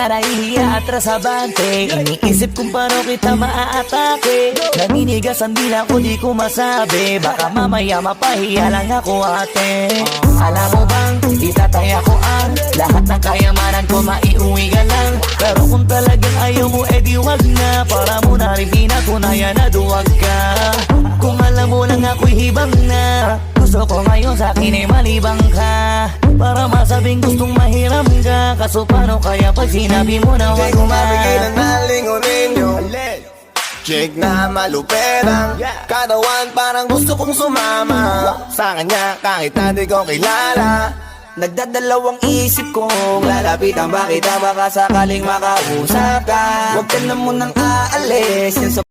nga nahihiya at rasabante. Iniisip kung paano kita maaatake. Naninigas ang dila ko, di ko masabi. Baka mamaya mapahiya lang ako, ate. Alam mo bang, itataya ko ang lahat ng kayamanan ko, maiuwi ka lang. Pero kung talagang ayaw mo, edi wag na. Para mo na rin pinatunayan na duwag ka. Kung alam mo lang ako'y hibang na, gusto ko ngayon sa akin ay malibang ka. Para masabing gustong mahiram ka. Kaso paano kaya pag sinabi mo na wag Hindi ko na? mapigilan na lingunin yung chick na maluperang katawan, parang gusto kong sumama sa kanya kahit na di ko kilala. Nagdadalawang isip kong lalapitan ba kita, baka sakaling makausap ka. Huwag ka na munang aalis, yan sa